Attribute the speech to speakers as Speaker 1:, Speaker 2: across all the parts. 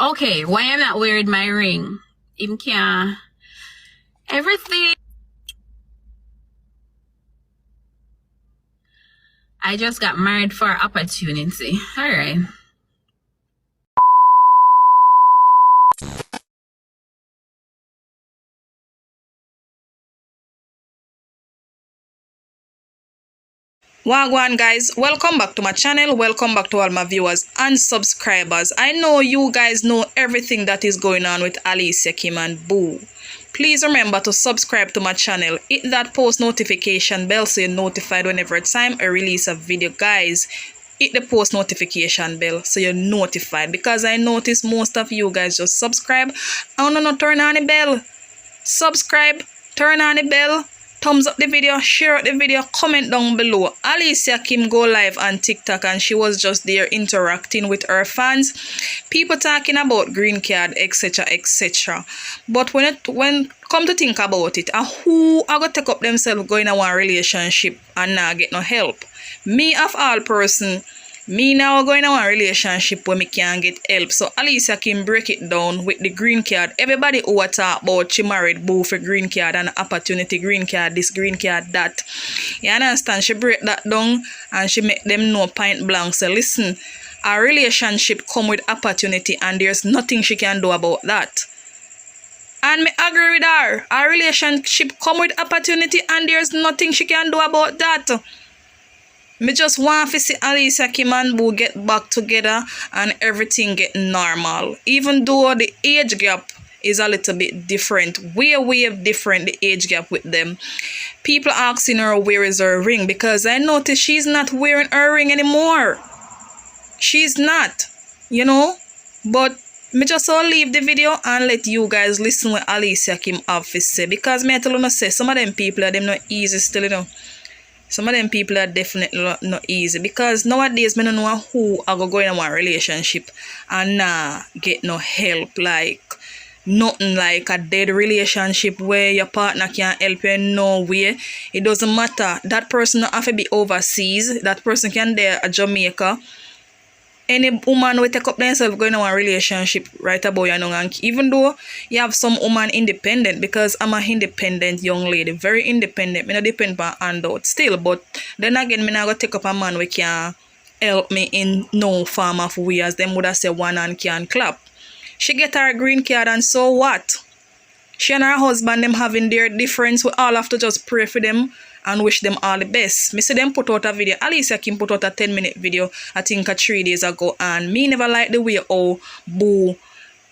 Speaker 1: Okay, why am I not wearing my ring? Him can't. Everything. I just got married for opportunity. All right.
Speaker 2: Wagwan guys, welcome back to my channel, welcome back to all my viewers and subscribers. I know you guys know everything that is going on with Alicia, Kim and Boo. Please remember to subscribe to my channel, hit that post notification bell so you're notified whenever time I release a video. Guys, hit the post notification bell so you're notified, because I notice most of you guys just subscribe and not turn on the bell. Subscribe, turn on the bell, thumbs up the video, share out the video, comment down below. Alicia Kim go live on TikTok and she was just there interacting with her fans. People talking about green card, etc, etc. But when come to think about it, who are going to take up themselves going in one relationship and not get no help? Me of all person, me now going in one relationship where me can't get help. So Alicia Kim break it down with the green card. Everybody who talk about she married Boo for green card and opportunity green card, this green card, that. You understand? She break that down and she make them know point blank. So listen, a relationship come with opportunity and there's nothing she can do about that. And me agree with her. A relationship come with opportunity and there's nothing she can do about that. Me just want to see Alicia Kim and Boo get back together and everything get normal. Even though the age gap is a little bit different. Way different, the age gap with them. People asking her where is her ring, because I noticed she's not wearing her ring anymore. She's not, you know. But me just all leave the video and let you guys listen what Alicia Kim have to say. Because me tell you say some of them people are them not easy still, you know. Some of them people are definitely not easy, because nowadays me don't know who are going in one relationship and get no help. Like nothing like a dead relationship where your partner can't help you in no way. It doesn't matter. That person don't have to be overseas. That person can be at Jamaica. Any woman will take up themselves going in one relationship right about you know, and even though you have some woman independent, because I'm an independent young lady, very independent, me not depend on handout still, but then again, me not go take up a man who can help me in no form of way, as them would have said one hand can clap. She get her green card and so what? She and her husband, them having their difference, we all have to just pray for them and wish them all the best. Me see them put out a video. Alicia Kim put out a 10-minute video, I think 3 days ago, and me never liked the way how Boo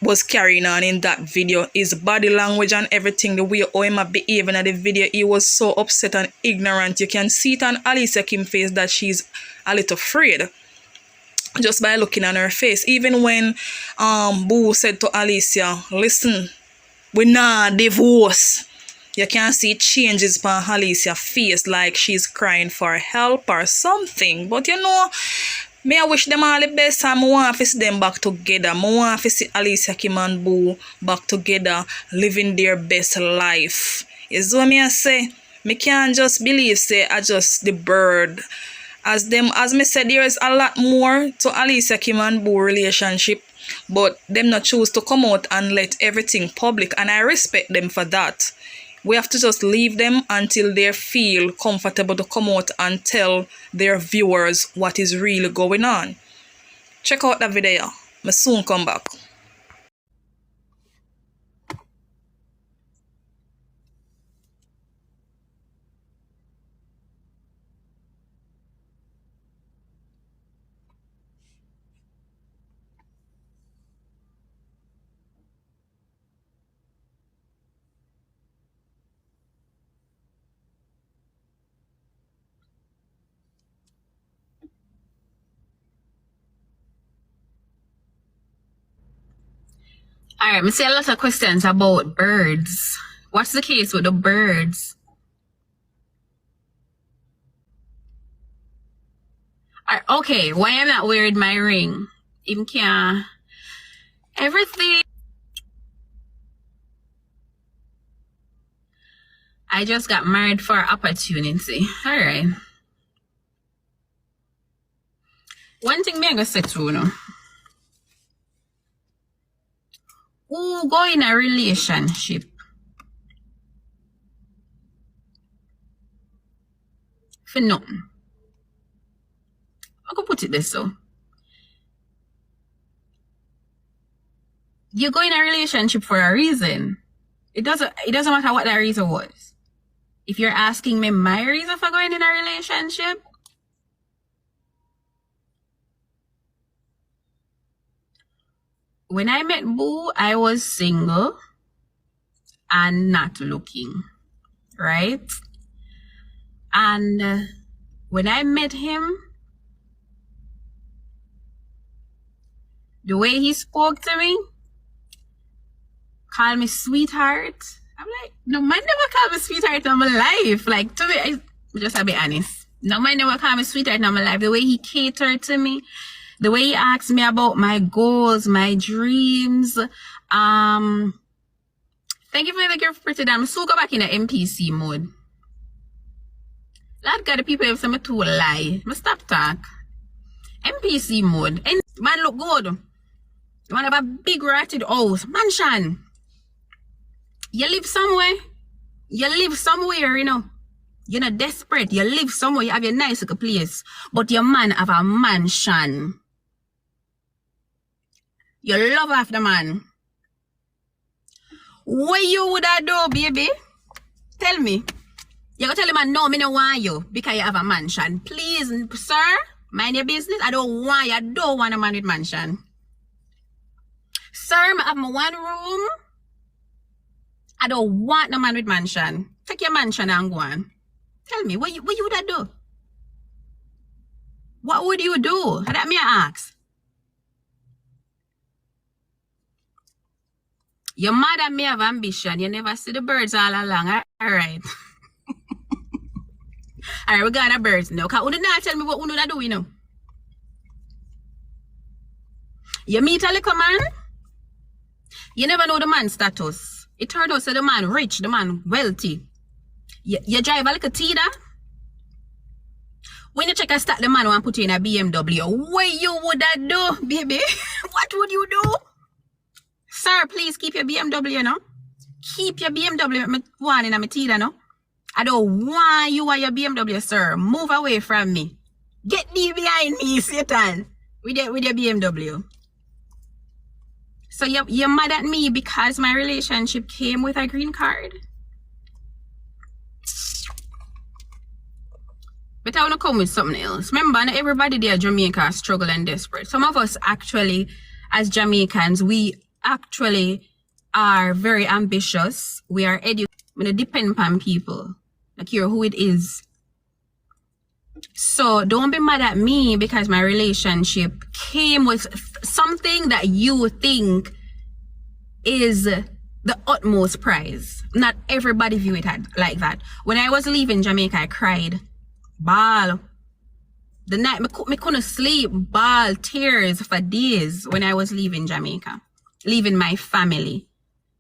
Speaker 2: was carrying on in that video. His body language and everything, the way how him behaving in the video, he was so upset and ignorant. You can see it on Alicia Kim's face that she's a little afraid just by looking on her face. Even when Boo said to Alicia, listen, we not divorce. You can see changes on Alicia's face, like she's crying for help or something. But you know, me I wish them all the best, and I want to see them back together. I want to see Alicia Kim and Boo back together, living their best life. Is what me I say. Me can't just believe say I just the bird. As me said, there is a lot more to Alicia Kim and Boo relationship, but them not choose to come out and let everything public, and I respect them for that. We have to just leave them until they feel comfortable to come out and tell their viewers what is really going on. Check out that video. I soon come back.
Speaker 1: Alright, me see a lot of questions about birds. What's the case with the birds? Okay, why am I not wearing my ring? Him can't. Everything. I just got married for opportunity. Alright. One thing me I gonna say to you know. who go in a relationship for nothing. I could put it this so. You go in a relationship for a reason. It doesn't matter what that reason was. If you're asking me my reason for going in a relationship, when I met Boo, I was single and not looking, right? And when I met him, the way he spoke to me, called me sweetheart. I'm like, no man never called me sweetheart in my life. Like, to me, I just to be honest. No man never called me sweetheart in my life. The way he catered to me, the way he asked me about my goals, my dreams. Thank you for the gift, pretty damn. So go back in the MPC mode. Lord God, the people have some to lie. I stop talk. MPC mode. And man look good. You want to have a big ratted house, mansion. You live somewhere. You live somewhere, you know. You're not desperate. You live somewhere. You have your nice little place. But your man have a mansion. You love half the man. What you would have do, baby? Tell me. You gonna tell the man, no, me no want you because you have a mansion. Please, sir, mind your business. I don't want you. I don't want a man with mansion. Sir, I have my one room. I don't want no man with mansion. Take your mansion and go on. Tell me, what you would have do? What would you do? That me ask. Your mother may have ambition. You never see the birds all along. All right. All right, we got the birds now. Because you not tell me what you do, you know. You meet a little man. You never know the man's status. It turned out to the man rich, the man wealthy. You drive a little Tida. When you check a start, the man want to put you in a BMW. What you would that do, baby? What would you do? Sir, please keep your BMW, you know. Keep your BMW. I'm one in a Tida, no. I don't want you or your BMW, sir. Move away from me. Get thee behind me, Satan. With your BMW. So you're mad at me because my relationship came with a green card? But I want to come with something else. Remember, not everybody there in Jamaica struggle and desperate. Some of us actually, as Jamaicans, we actually are very ambitious. We are educated. We don't depend upon people. Like you're who it is. So don't be mad at me because my relationship came with something that you think is the utmost prize. Not everybody view it like that. When I was leaving Jamaica, I cried. Ball. The night, me couldn't sleep. Ball, tears for days when I was leaving Jamaica. Leaving my family.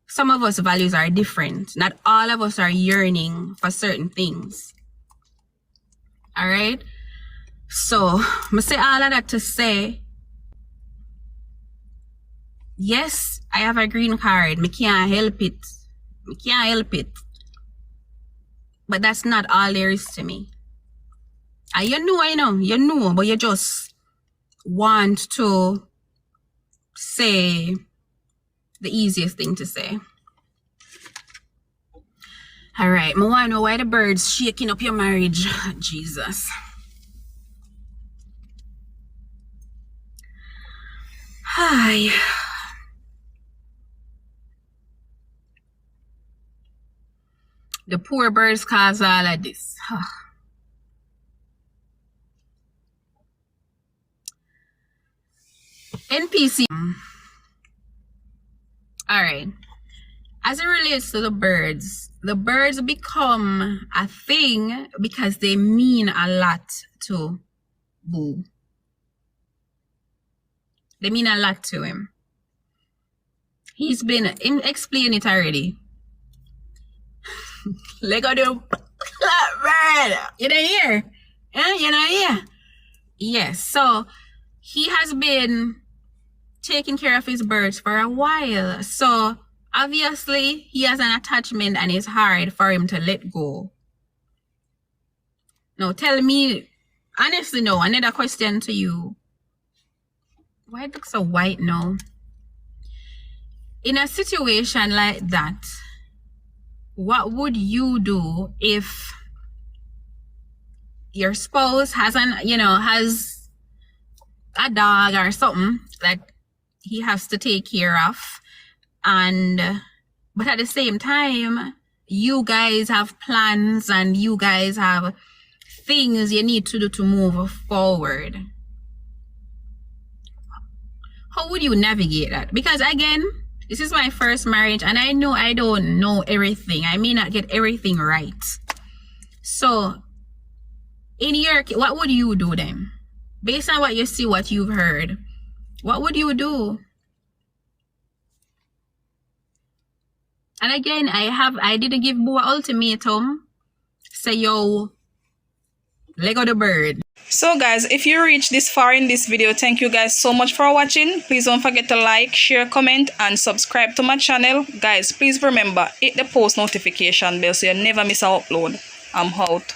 Speaker 1: Some of us values are different. Not all of us are yearning for certain things. All right? So, I say all of that to say, yes, I have a green card. I can't help it. I can't help it. But that's not all there is to me. And you know, but you just want to say the easiest thing to say. All right, I want to know why the birds shaking up your marriage. Jesus. Hi. The poor birds cause all of this. NPC. All right. As it relates to the birds become a thing because they mean a lot to Boo. They mean a lot to him. He's been explain it already. Lego do bird. You don't hear? You don't hear? Yes. So he has been taking care of his birds for a while. So obviously he has an attachment and it's hard for him to let go. Now tell me, honestly, no, another question to you. Why it looks so white now? In a situation like that, what would you do if your spouse has a dog or something that he has to take care of, but at the same time you guys have plans and you guys have things you need to do to move forward? How would you navigate that? Because again, this is my first marriage and I know I don't know everything. I may not get everything right. So what would you do then? Based on what you see, what you've heard, what would you do? And again, I didn't give Boo an ultimatum. Say, yo, Lego the bird.
Speaker 2: So guys, if you reached this far in this video, thank you guys so much for watching. Please don't forget to like, share, comment and subscribe to my channel. Guys, please remember, hit the post notification bell so you never miss an upload. I'm out.